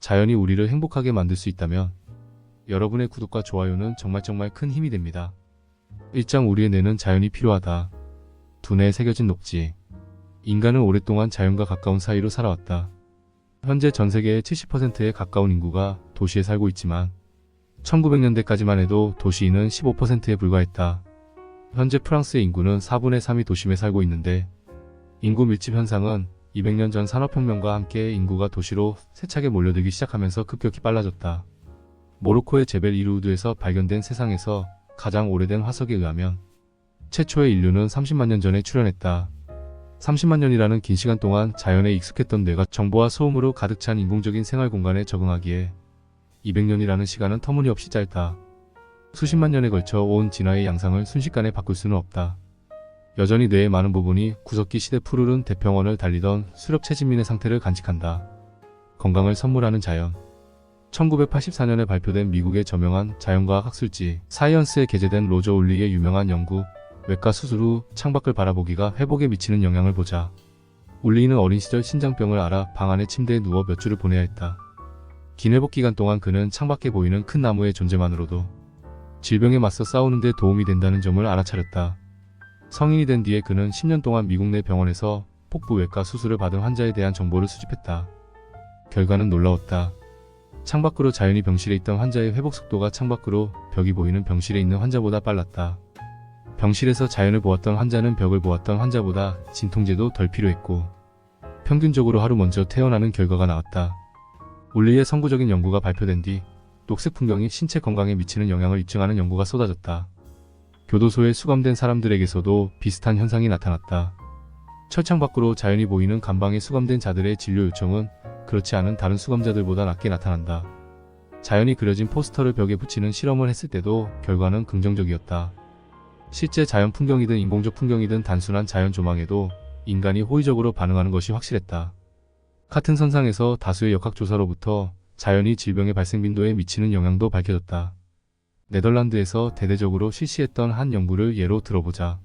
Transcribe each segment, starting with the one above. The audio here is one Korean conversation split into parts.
자연이 우리를 행복하게 만들 수 있다면 여러분의 구독과 좋아요는 정말 큰 힘이 됩니다. 1장 우리의 뇌는 자연이 필요하다. 두뇌에 새겨진 녹지. 인간은 오랫동안 자연과 가까운 사이로 살아왔다. 현재 전 세계의 70%에 가까운 인구가 도시에 살고 있지만 1900년대까지만 해도 도시인은 15%에 불과했다. 현재 프랑스의 인구는 4분의 3이 도심에 살고 있는데 인구 밀집 현상은 200년 전 산업혁명과 함께 인구가 도시로 세차게 몰려들기 시작하면서 급격히 빨라졌다. 모로코의 제벨 이루드에서 발견된 세상에서 가장 오래된 화석에 의하면 최초의 인류는 30만 년 전에 출현했다. 30만 년이라는 긴 시간 동안 자연에 익숙했던 뇌가 정보와 소음으로 가득 찬 인공적인 생활 공간에 적응하기에 200년이라는 시간은 터무니없이 짧다. 수십만 년에 걸쳐 온 진화의 양상을 순식간에 바꿀 수는 없다. 여전히 뇌의 많은 부분이 구석기 시대 푸르른 대평원을 달리던 수렵체진민의 상태를 간직한다. 건강을 선물하는 자연. 1984년에 발표된 미국의 저명한 자연과학 학술지 사이언스에 게재된 로저 울릭의 유명한 연구 외과 수술 후 창밖을 바라보기가 회복에 미치는 영향을 보자 울릭은 어린 시절 신장병을 앓아 방 안의 침대에 누워 몇 주를 보내야 했다. 긴 회복 기간 동안 그는 창밖에 보이는 큰 나무의 존재만으로도 질병에 맞서 싸우는 데 도움이 된다는 점을 알아차렸다. 성인이 된 뒤에 그는 10년 동안 미국 내 병원에서 복부 외과 수술을 받은 환자에 대한 정보를 수집했다. 결과는 놀라웠다. 창밖으로 자연히 병실에 있던 환자의 회복 속도가 창밖으로 벽이 보이는 병실에 있는 환자보다 빨랐다. 병실에서 자연을 보았던 환자는 벽을 보았던 환자보다 진통제도 덜 필요했고 평균적으로 하루 먼저 퇴원하는 결과가 나왔다. 울리의 선구적인 연구가 발표된 뒤 녹색 풍경이 신체 건강에 미치는 영향을 입증하는 연구가 쏟아졌다. 교도소에 수감된 사람들에게서도 비슷한 현상이 나타났다. 철창 밖으로 자연이 보이는 감방에 수감된 자들의 진료 요청은 그렇지 않은 다른 수감자들보다 낮게 나타난다. 자연이 그려진 포스터를 벽에 붙이는 실험을 했을 때도 결과는 긍정적이었다. 실제 자연 풍경이든 인공적 풍경이든 단순한 자연 조망에도 인간이 호의적으로 반응하는 것이 확실했다. 같은 선상에서 다수의 역학조사로부터 자연이 질병의 발생 빈도에 미치는 영향도 밝혀졌다. 네덜란드에서 대대적으로 실시했던 한 연구를 예로 들어보자.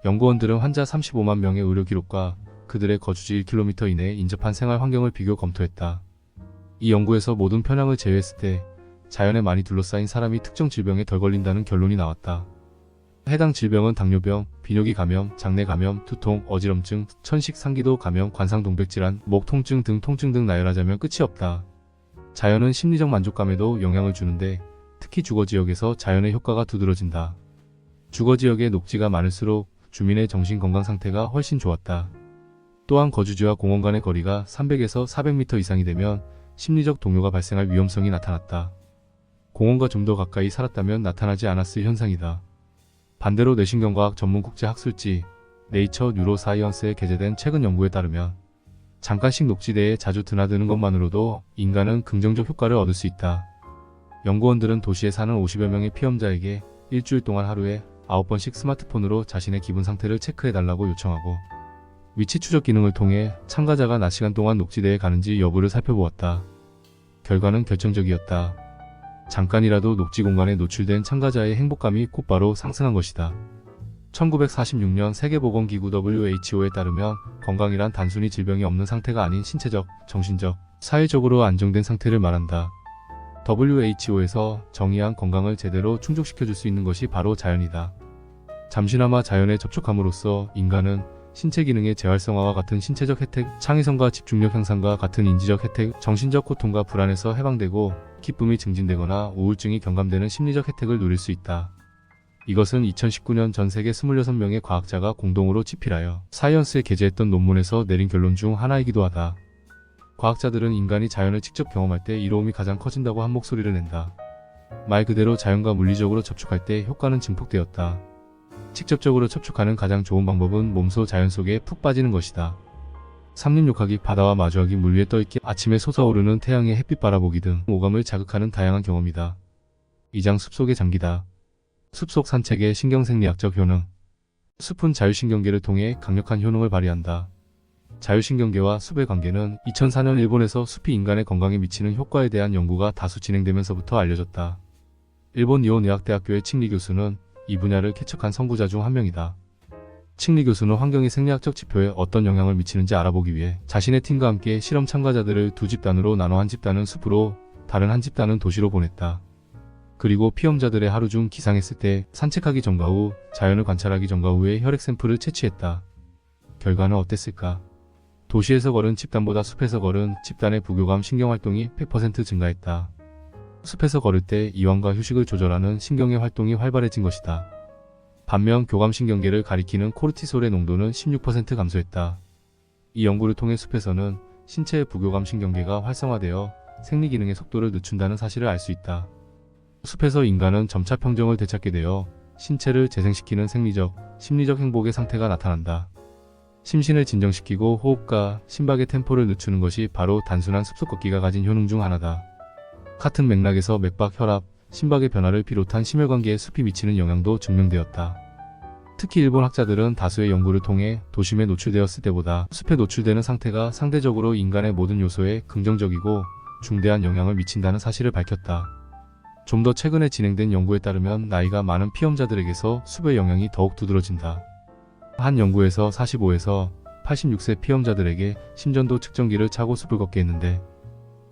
연구원들은 환자 35만 명의 의료 기록과 그들의 거주지 1km 이내에 인접한 생활 환경을 비교 검토했다. 이 연구에서 모든 편향을 제외했을 때 자연에 많이 둘러싸인 사람이 특정 질병에 덜 걸린다는 결론이 나왔다. 해당 질병은 당뇨병, 비뇨기 감염, 장내 감염, 두통, 어지럼증, 천식 상기도 감염, 관상동백질환, 목 통증 등 통증 등 나열하자면 끝이 없다. 자연은 심리적 만족감에도 영향을 주는데 특히 주거지역에서 자연의 효과가 두드러진다. 주거지역에 녹지가 많을수록 주민의 정신건강 상태가 훨씬 좋았다. 또한 거주지와 공원 간의 거리가 300에서 400m 이상이 되면 심리적 동요가 발생할 위험성이 나타났다. 공원과 좀 더 가까이 살았다면 나타나지 않았을 현상이다. 반대로 뇌신경과학 전문 국제학술지 네이처 뉴로사이언스에 게재된 최근 연구에 따르면 잠깐씩 녹지대에 자주 드나드는 것만으로도 인간은 긍정적 효과를 얻을 수 있다. 연구원들은 도시에 사는 50여 명의 피험자에게 일주일 동안 하루에 9번씩 스마트폰으로 자신의 기분 상태를 체크해달라고 요청하고 위치 추적 기능을 통해 참가자가 낮 시간 동안 녹지대에 가는지 여부를 살펴보았다. 결과는 결정적이었다. 잠깐이라도 녹지 공간에 노출된 참가자의 행복감이 곧바로 상승한 것이다. 1946년 세계보건기구 WHO에 따르면 건강이란 단순히 질병이 없는 상태가 아닌 신체적, 정신적, 사회적으로 안정된 상태를 말한다. WHO에서 정의한 건강을 제대로 충족시켜줄 수 있는 것이 바로 자연이다. 잠시나마 자연에 접촉함으로써 인간은 신체 기능의 재활성화와 같은 신체적 혜택, 창의성과 집중력 향상과 같은 인지적 혜택, 정신적 고통과 불안에서 해방되고 기쁨이 증진되거나 우울증이 경감되는 심리적 혜택을 누릴 수 있다. 이것은 2019년 전 세계 26명의 과학자가 공동으로 집필하여 사이언스에 게재했던 논문에서 내린 결론 중 하나이기도 하다. 과학자들은 인간이 자연을 직접 경험할 때 이로움이 가장 커진다고 한 목소리를 낸다. 말 그대로 자연과 물리적으로 접촉할 때 효과는 증폭되었다. 직접적으로 접촉하는 가장 좋은 방법은 몸소 자연 속에 푹 빠지는 것이다. 삼림욕하기, 바다와 마주하기, 물 위에 떠있기, 아침에 솟아오르는 태양의 햇빛 바라보기 등 오감을 자극하는 다양한 경험이다. 2장 숲속의 장기다. 숲속 산책의 신경생리학적 효능. 숲은 자율신경계를 통해 강력한 효능을 발휘한다. 자율신경계와 숲의 관계는 2004년 일본에서 숲이 인간의 건강에 미치는 효과에 대한 연구가 다수 진행되면서부터 알려졌다. 일본 니혼의학대학교의 칭리 교수는 이 분야를 개척한 선구자 중 한 명이다. 칭리 교수는 환경이 생리학적 지표에 어떤 영향을 미치는지 알아보기 위해 자신의 팀과 함께 실험 참가자들을 두 집단으로 나눠 한 집단은 숲으로, 다른 한 집단은 도시로 보냈다. 그리고 피험자들의 하루 중 기상했을 때 산책하기 전과 후, 자연을 관찰하기 전과 후에 혈액 샘플을 채취했다. 결과는 어땠을까? 도시에서 걸은 집단보다 숲에서 걸은 집단의 부교감 신경활동이 100% 증가했다. 숲에서 걸을 때 이완과 휴식을 조절하는 신경의 활동이 활발해진 것이다. 반면 교감신경계를 가리키는 코르티솔의 농도는 16% 감소했다. 이 연구를 통해 숲에서는 신체의 부교감신경계가 활성화되어 생리기능의 속도를 늦춘다는 사실을 알 수 있다. 숲에서 인간은 점차 평정을 되찾게 되어 신체를 재생시키는 생리적, 심리적 행복의 상태가 나타난다. 심신을 진정시키고 호흡과 심박의 템포를 늦추는 것이 바로 단순한 숲속 걷기가 가진 효능 중 하나다. 같은 맥락에서 맥박, 혈압, 심박의 변화를 비롯한 심혈관계에 숲이 미치는 영향도 증명되었다. 특히 일본 학자들은 다수의 연구를 통해 도심에 노출되었을 때보다 숲에 노출되는 상태가 상대적으로 인간의 모든 요소에 긍정적이고 중대한 영향을 미친다는 사실을 밝혔다. 좀 더 최근에 진행된 연구에 따르면 나이가 많은 피험자들에게서 숲의 영향이 더욱 두드러진다. 한 연구에서 45에서 86세 피험자들에게 심전도 측정기를 차고 숲을 걷게 했는데,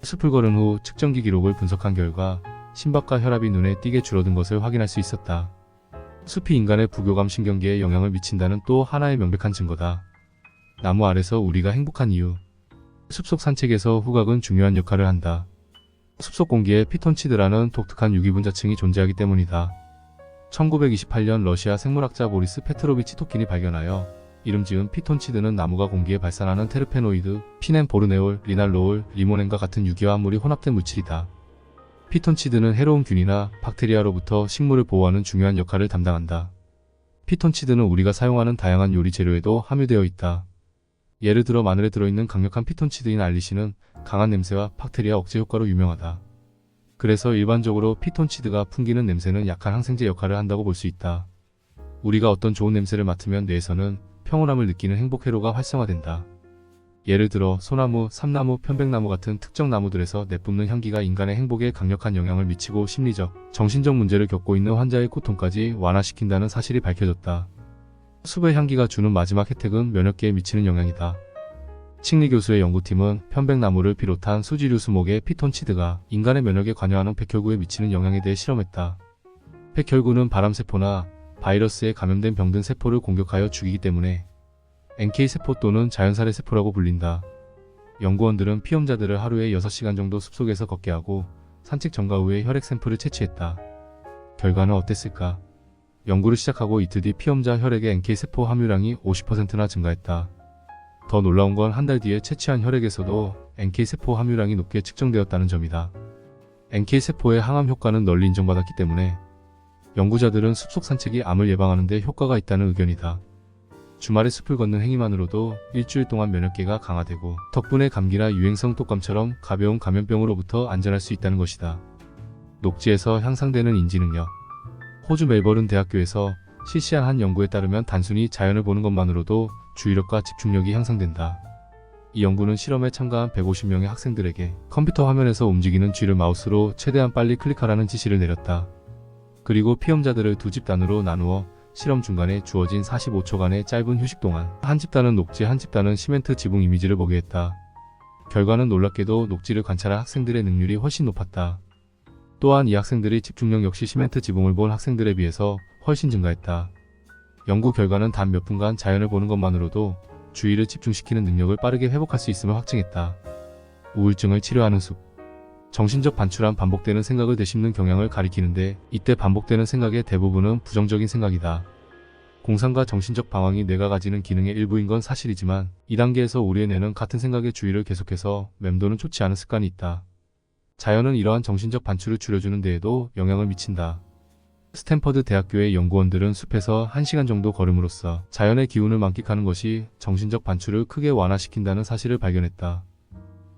숲을 걸은 후 측정기 기록을 분석한 결과 심박과 혈압이 눈에 띄게 줄어든 것을 확인할 수 있었다. 숲이 인간의 부교감 신경계에 영향을 미친다는 또 하나의 명백한 증거다. 나무 아래서 우리가 행복한 이유. 숲속 산책에서 후각은 중요한 역할을 한다. 숲속 공기에 피톤치드라는 독특한 유기분자층이 존재하기 때문이다. 1928년 러시아 생물학자 보리스 페트로비치 토킨이 발견하여 이름 지은 피톤치드는 나무가 공기에 발산하는 테르페노이드, 피넨보르네올, 리날로올, 리모넨과 같은 유기화합물이 혼합된 물질이다. 피톤치드는 해로운 균이나 박테리아로부터 식물을 보호하는 중요한 역할을 담당한다. 피톤치드는 우리가 사용하는 다양한 요리 재료에도 함유되어 있다. 예를 들어 마늘에 들어있는 강력한 피톤치드인 알리신은 강한 냄새와 박테리아 억제 효과로 유명하다. 그래서 일반적으로 피톤치드가 풍기는 냄새는 약한 항생제 역할을 한다고 볼 수 있다. 우리가 어떤 좋은 냄새를 맡으면 뇌에서는 평온함을 느끼는 행복 회로가 활성화된다. 예를 들어 소나무, 삼나무, 편백나무 같은 특정 나무들에서 내뿜는 향기가 인간의 행복에 강력한 영향을 미치고 심리적, 정신적 문제를 겪고 있는 환자의 고통까지 완화시킨다는 사실이 밝혀졌다. 숲의 향기가 주는 마지막 혜택은 면역계에 미치는 영향이다. 칭리 교수의 연구팀은 편백나무를 비롯한 수지류 수목의 피톤치드가 인간의 면역에 관여하는 백혈구에 미치는 영향에 대해 실험했다. 백혈구는 바람세포나 바이러스에 감염된 병든 세포를 공격하여 죽이기 때문에 NK세포 또는 자연살해 세포라고 불린다. 연구원들은 피험자들을 하루에 6시간 정도 숲속에서 걷게 하고 산책 전과 후에 혈액 샘플을 채취했다. 결과는 어땠을까? 연구를 시작하고 이틀 뒤 피험자 혈액의 NK세포 함유량이 50%나 증가했다. 더 놀라운 건 한 달 뒤에 채취한 혈액에서도 NK세포 함유량이 높게 측정되었다는 점이다. NK세포의 항암 효과는 널리 인정받았기 때문에 연구자들은 숲속 산책이 암을 예방하는 데 효과가 있다는 의견이다. 주말에 숲을 걷는 행위만으로도 일주일 동안 면역계가 강화되고 덕분에 감기나 유행성 독감처럼 가벼운 감염병으로부터 안전할 수 있다는 것이다. 녹지에서 향상되는 인지능력. 호주 멜버른 대학교에서 실시한 한 연구에 따르면 단순히 자연을 보는 것만으로도 주의력과 집중력이 향상된다. 이 연구는 실험에 참가한 150명의 학생들에게 컴퓨터 화면에서 움직이는 쥐를 마우스로 최대한 빨리 클릭하라는 지시를 내렸다. 그리고 피험자들을 두 집단으로 나누어 실험 중간에 주어진 45초간의 짧은 휴식 동안 한 집단은 녹지, 한 집단은 시멘트 지붕 이미지를 보게 했다. 결과는 놀랍게도 녹지를 관찰한 학생들의 능률이 훨씬 높았다. 또한 이 학생들이 집중력 역시 시멘트 지붕을 본 학생들에 비해서 훨씬 증가했다. 연구 결과는 단 몇 분간 자연을 보는 것만으로도 주의를 집중시키는 능력을 빠르게 회복할 수 있음을 확증했다. 우울증을 치료하는 숲. 정신적 반출한 반복되는 생각을 되씹는 경향을 가리키는데, 이때 반복되는 생각의 대부분은 부정적인 생각이다. 공상과 정신적 방황이 뇌가 가지는 기능의 일부인 건 사실이지만 이 단계에서 우리의 뇌는 같은 생각의 주의를 계속해서 맴도는 좋지 않은 습관이 있다. 자연은 이러한 정신적 반출을 줄여주는 데에도 영향을 미친다. 스탠퍼드 대학교의 연구원들은 숲에서 1시간 정도 걸음으로써 자연의 기운을 만끽하는 것이 정신적 반출을 크게 완화시킨다는 사실을 발견했다.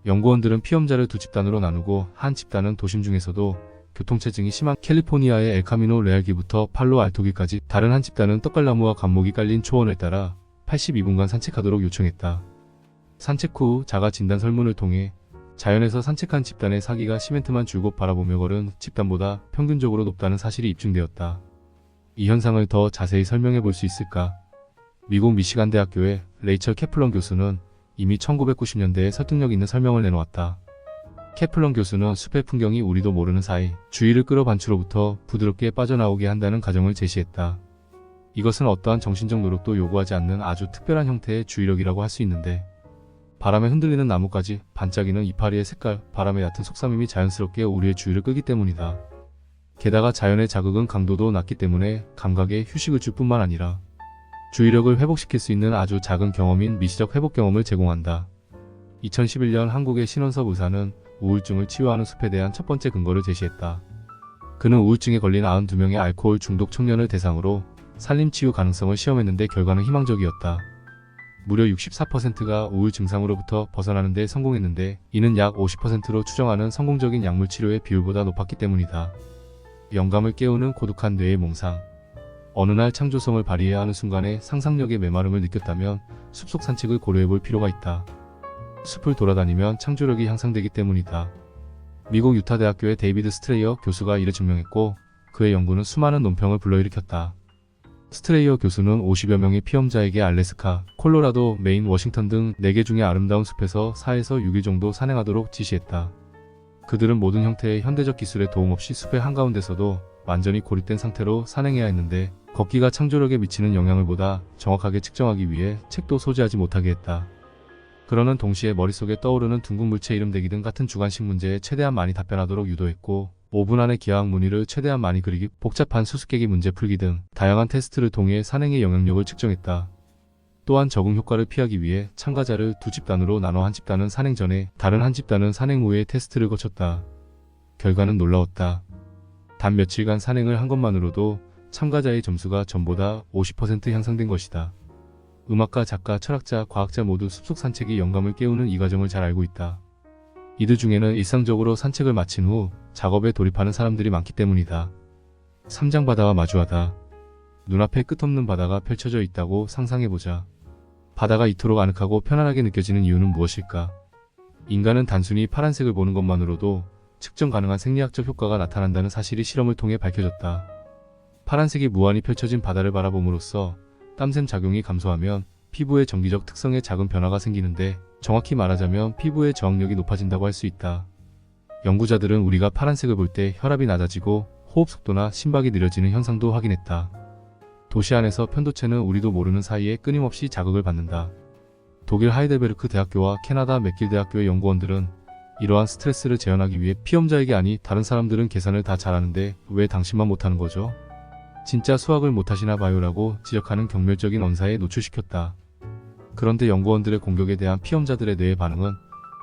연구원들은 피험자를 두 집단으로 나누고 한 집단은 도심 중에서도 교통체증이 심한 캘리포니아의 엘카미노 레알기부터 팔로 알토기까지, 다른 한 집단은 떡갈나무와 감목이 깔린 초원을 따라 82분간 산책하도록 요청했다. 산책 후 자가 진단 설문을 통해 자연에서 산책한 집단의 사기가 시멘트만 줄곧 바라보며 걸은 집단보다 평균적으로 높다는 사실이 입증되었다. 이 현상을 더 자세히 설명해 볼 수 있을까? 미국 미시간 대학교의 레이첼 캐플런 교수는 이미 1990년대에 설득력 있는 설명을 내놓았다. 캐플런 교수는 숲의 풍경이 우리도 모르는 사이 주의를 끌어 반추로부터 부드럽게 빠져나오게 한다는 가정을 제시했다. 이것은 어떠한 정신적 노력도 요구하지 않는 아주 특별한 형태의 주의력이라고 할 수 있는데, 바람에 흔들리는 나뭇가지, 반짝이는 이파리의 색깔, 바람의 얕은 속삭임이 자연스럽게 우리의 주의를 끄기 때문이다. 게다가 자연의 자극은 강도도 낮기 때문에 감각에 휴식을 줄 뿐만 아니라 주의력을 회복시킬 수 있는 아주 작은 경험인 미시적 회복 경험을 제공한다. 2011년 한국의 신원섭 의사는 우울증을 치유하는 숲에 대한 첫 번째 근거를 제시했다. 그는 우울증에 걸린 92명의 알코올 중독 청년을 대상으로 산림 치유 가능성을 시험했는데 결과는 희망적이었다. 무려 64%가 우울 증상으로부터 벗어나는 데 성공했는데, 이는 약 50%로 추정하는 성공적인 약물 치료의 비율보다 높았기 때문이다. 영감을 깨우는 고독한 뇌의 몽상. 어느 날 창조성을 발휘해야 하는 순간에 상상력의 메마름을 느꼈다면 숲속 산책을 고려해볼 필요가 있다. 숲을 돌아다니면 창조력이 향상되기 때문이다. 미국 유타대학교의 데이비드 스트레이어 교수가 이를 증명했고, 그의 연구는 수많은 논평을 불러일으켰다. 스트레이어 교수는 50여 명의 피험자에게 알래스카, 콜로라도, 메인, 워싱턴 등 4개 중의 아름다운 숲에서 4에서 6일 정도 산행하도록 지시했다. 그들은 모든 형태의 현대적 기술의 도움 없이 숲의 한가운데서도 완전히 고립된 상태로 산행해야 했는데, 걷기가 창조력에 미치는 영향을 보다 정확하게 측정하기 위해 책도 소지하지 못하게 했다. 그러는 동시에 머릿속에 떠오르는 둥근 물체 이름 대기 등 같은 주관식 문제에 최대한 많이 답변하도록 유도했고, 5분 안에 기하학 무늬를 최대한 많이 그리기, 복잡한 수수께끼 문제 풀기 등 다양한 테스트를 통해 산행의 영향력을 측정했다. 또한 적응 효과를 피하기 위해 참가자를 두 집단으로 나눠 한 집단은 산행 전에, 다른 한 집단은 산행 후에 테스트를 거쳤다. 결과는 놀라웠다. 단 며칠간 산행을 한 것만으로도 참가자의 점수가 전보다 50% 향상된 것이다. 음악가, 작가, 철학자, 과학자 모두 숲속 산책이 영감을 깨우는 이 과정을 잘 알고 있다. 이들 중에는 일상적으로 산책을 마친 후 작업에 돌입하는 사람들이 많기 때문이다. 삼장바다와 마주하다. 눈앞에 끝없는 바다가 펼쳐져 있다고 상상해보자. 바다가 이토록 아늑하고 편안하게 느껴지는 이유는 무엇일까? 인간은 단순히 파란색을 보는 것만으로도 측정 가능한 생리학적 효과가 나타난다는 사실이 실험을 통해 밝혀졌다. 파란색이 무한히 펼쳐진 바다를 바라봄으로써 땀샘 작용이 감소하면 피부의 정기적 특성에 작은 변화가 생기는데, 정확히 말하자면 피부의 저항력이 높아진다고 할 수 있다. 연구자들은 우리가 파란색을 볼 때 혈압이 낮아지고 호흡 속도나 심박이 느려지는 현상도 확인했다. 도시 안에서 편도체는 우리도 모르는 사이에 끊임없이 자극을 받는다. 독일 하이델베르크 대학교와 캐나다 맥길 대학교의 연구원들은 이러한 스트레스를 재현하기 위해 피험자에게, 아니 다른 사람들은 계산을 다 잘하는데 왜 당신만 못하는 거죠? 진짜 수학을 못하시나 봐요라고 지적하는 경멸적인 언사에 노출시켰다. 그런데 연구원들의 공격에 대한 피험자들의 뇌의 반응은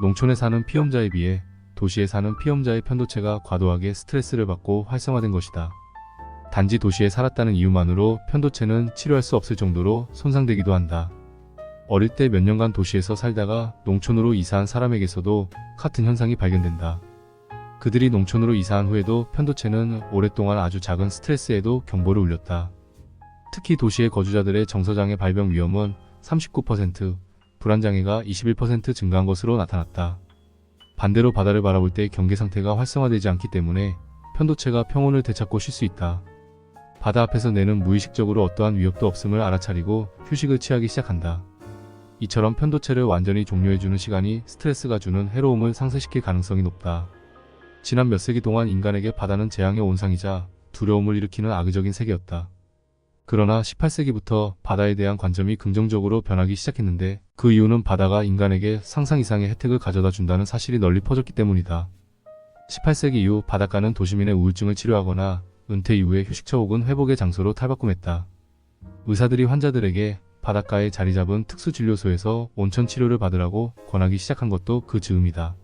농촌에 사는 피험자에 비해 도시에 사는 피험자의 편도체가 과도하게 스트레스를 받고 활성화된 것이다. 단지 도시에 살았다는 이유만으로 편도체는 치료할 수 없을 정도로 손상되기도 한다. 어릴 때 몇 년간 도시에서 살다가 농촌으로 이사한 사람에게서도 같은 현상이 발견된다. 그들이 농촌으로 이사한 후에도 편도체는 오랫동안 아주 작은 스트레스에도 경보를 울렸다. 특히 도시의 거주자들의 정서장애 발병 위험은 39%, 불안장애가 21% 증가한 것으로 나타났다. 반대로 바다를 바라볼 때 경계 상태가 활성화되지 않기 때문에 편도체가 평온을 되찾고 쉴 수 있다. 바다 앞에서 뇌는 무의식적으로 어떠한 위협도 없음을 알아차리고 휴식을 취하기 시작한다. 이처럼 편도체를 완전히 종료해주는 시간이 스트레스가 주는 해로움을 상쇄시킬 가능성이 높다. 지난 몇 세기 동안 인간에게 바다는 재앙의 온상이자 두려움을 일으키는 악의적인 세계였다. 그러나 18세기부터 바다에 대한 관점이 긍정적으로 변하기 시작했는데, 그 이유는 바다가 인간에게 상상 이상의 혜택을 가져다 준다는 사실이 널리 퍼졌기 때문이다. 18세기 이후 바닷가는 도시민의 우울증을 치료하거나 은퇴 이후의 휴식처 혹은 회복의 장소로 탈바꿈했다. 의사들이 환자들에게 바닷가에 자리 잡은 특수진료소에서 온천 치료를 받으라고 권하기 시작한 것도 그 즈음이다.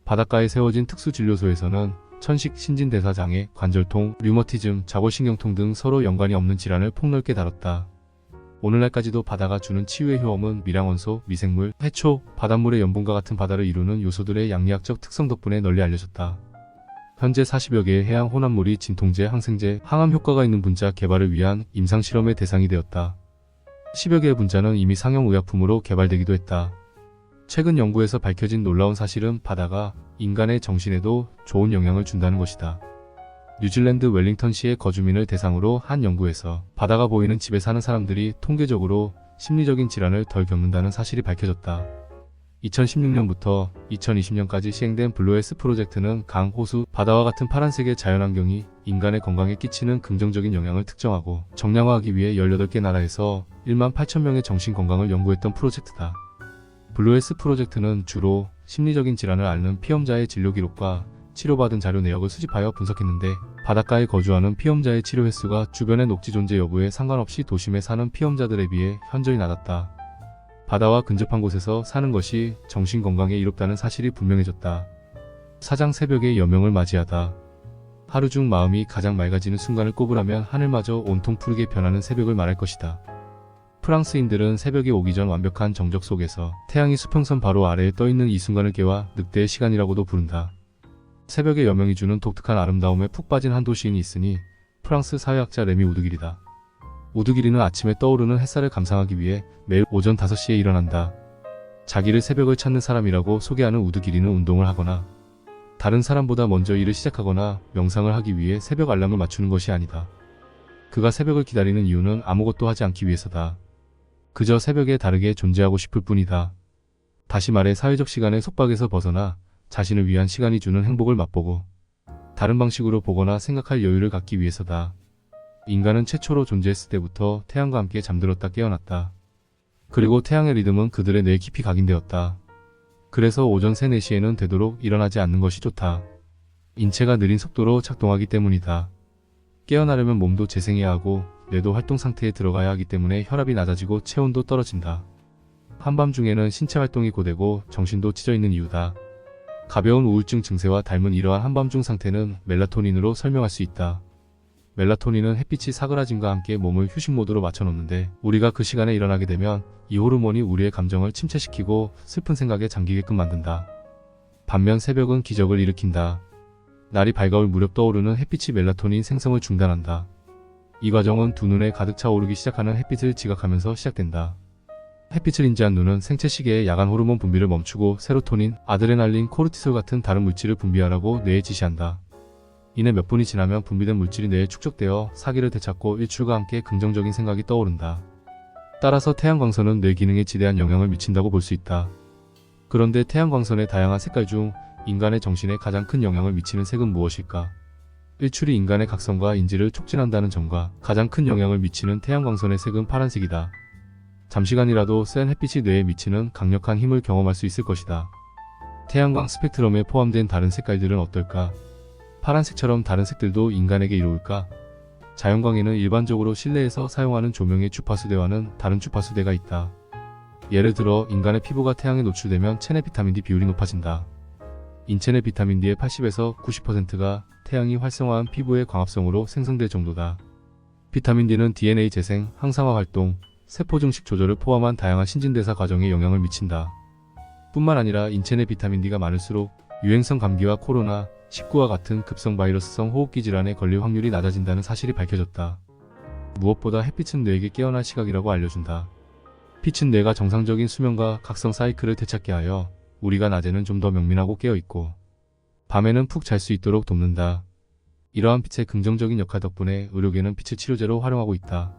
바닷가에 세워진 특수진료소에서는 천식, 신진대사장애, 관절통, 류머티즘, 자골신경통 등 서로 연관이 없는 질환을 폭넓게 다뤘다. 오늘날까지도 바다가 주는 치유의 효험은 밀양원소, 미생물, 해초, 바닷물의 염분과 같은 바다를 이루는 요소들의 양리학적 특성 덕분에 널리 알려졌다. 현재 40여 개의 해양 혼합물이 진통제, 항생제, 항암 효과가 있는 분자 개발을 위한 임상실험의 대상이 되었다. 10여 개의 분자는 이미 상용 의약품으로 개발되기도 했다. 최근 연구에서 밝혀진 놀라운 사실은 바다가 인간의 정신에도 좋은 영향을 준다는 것이다. 뉴질랜드 웰링턴시의 거주민을 대상으로 한 연구에서 바다가 보이는 집에 사는 사람들이 통계적으로 심리적인 질환을 덜 겪는다는 사실이 밝혀졌다. 2016년부터 2020년까지 시행된 블루헬스 프로젝트는 강, 호수, 바다와 같은 파란색의 자연환경이 인간의 건강에 끼치는 긍정적인 영향을 특정하고 정량화하기 위해 18개 나라에서 1만 8천 명의 정신건강을 연구했던 프로젝트다. 블루헬스 프로젝트는 주로 심리적인 질환을 앓는 피험자의 진료 기록과 치료받은 자료 내역을 수집하여 분석했는데, 바닷가에 거주하는 피험자의 치료 횟수가 주변의 녹지 존재 여부에 상관없이 도심에 사는 피험자들에 비해 현저히 낮았다. 바다와 근접한 곳에서 사는 것이 정신건강에 이롭다는 사실이 분명해졌다. 사장 새벽의 여명을 맞이하다. 하루 중 마음이 가장 맑아지는 순간을 꼽으라면 하늘마저 온통 푸르게 변하는 새벽을 말할 것이다. 프랑스인들은 새벽이 오기 전 완벽한 정적 속에서 태양이 수평선 바로 아래에 떠있는 이 순간을 깨와 늑대의 시간이라고도 부른다. 새벽의 여명이 주는 독특한 아름다움에 푹 빠진 한 도시인이 있으니 프랑스 사회학자 레미 우드길이다. 우드길이는 아침에 떠오르는 햇살을 감상하기 위해 매일 오전 5시에 일어난다. 자기를 새벽을 찾는 사람이라고 소개하는 우드길이는 운동을 하거나 다른 사람보다 먼저 일을 시작하거나 명상을 하기 위해 새벽 알람을 맞추는 것이 아니다. 그가 새벽을 기다리는 이유는 아무것도 하지 않기 위해서다. 그저 새벽에 다르게 존재하고 싶을 뿐이다. 다시 말해 사회적 시간의 속박에서 벗어나 자신을 위한 시간이 주는 행복을 맛보고 다른 방식으로 보거나 생각할 여유를 갖기 위해서다. 인간은 최초로 존재했을 때부터 태양과 함께 잠들었다 깨어났다. 그리고 태양의 리듬은 그들의 뇌에 깊이 각인되었다. 그래서 오전 3, 4시에는 되도록 일어나지 않는 것이 좋다. 인체가 느린 속도로 작동하기 때문이다. 깨어나려면 몸도 재생해야 하고 뇌도 활동 상태에 들어가야 하기 때문에 혈압이 낮아지고 체온도 떨어진다. 한밤중에는 신체 활동이 고되고 정신도 찢어있는 이유다. 가벼운 우울증 증세와 닮은 이러한 한밤중 상태는 멜라토닌으로 설명할 수 있다. 멜라토닌은 햇빛이 사그라짐과 함께 몸을 휴식 모드로 맞춰놓는데, 우리가 그 시간에 일어나게 되면 이 호르몬이 우리의 감정을 침체시키고 슬픈 생각에 잠기게끔 만든다. 반면 새벽은 기적을 일으킨다. 날이 밝아올 무렵 떠오르는 햇빛이 멜라토닌 생성을 중단한다. 이 과정은 두 눈에 가득 차 오르기 시작하는 햇빛을 지각하면서 시작된다. 햇빛을 인지한 눈은 생체 시계의 야간 호르몬 분비를 멈추고 세로토닌, 아드레날린, 코르티솔 같은 다른 물질을 분비하라고 뇌에 지시한다. 이내 몇 분이 지나면 분비된 물질이 뇌에 축적되어 사기를 되찾고 일출과 함께 긍정적인 생각이 떠오른다. 따라서 태양광선은 뇌 기능에 지대한 영향을 미친다고 볼 수 있다. 그런데 태양광선의 다양한 색깔 중 인간의 정신에 가장 큰 영향을 미치는 색은 무엇일까? 일출이 인간의 각성과 인지를 촉진한다는 점과 가장 큰 영향을 미치는 태양광선의 색은 파란색이다. 잠시간이라도 센 햇빛이 뇌에 미치는 강력한 힘을 경험할 수 있을 것이다. 태양광 스펙트럼에 포함된 다른 색깔들은 어떨까? 파란색처럼 다른 색들도 인간에게 이로울까? 자연광에는 일반적으로 실내에서 사용하는 조명의 주파수대와는 다른 주파수대가 있다. 예를 들어 인간의 피부가 태양에 노출되면 체내 비타민 D 비율이 높아진다. 인체 내 비타민 D의 80에서 90%가 태양이 활성화한 피부의 광합성으로 생성될 정도다. 비타민 D는 DNA 재생, 항산화 활동, 세포 증식 조절을 포함한 다양한 신진대사 과정에 영향을 미친다. 뿐만 아니라 인체 내 비타민 D가 많을수록 유행성 감기와 코로나, 19와 같은 급성 바이러스성 호흡기 질환에 걸릴 확률이 낮아진다는 사실이 밝혀졌다. 무엇보다 햇빛은 뇌에게 깨어날 시각이라고 알려준다. 빛은 뇌가 정상적인 수면과 각성 사이클을 되찾게 하여 우리가 낮에는 좀 더 명민하고 깨어있고 밤에는 푹 잘 수 있도록 돕는다. 이러한 빛의 긍정적인 역할 덕분에 의료계는 빛을 치료제로 활용하고 있다.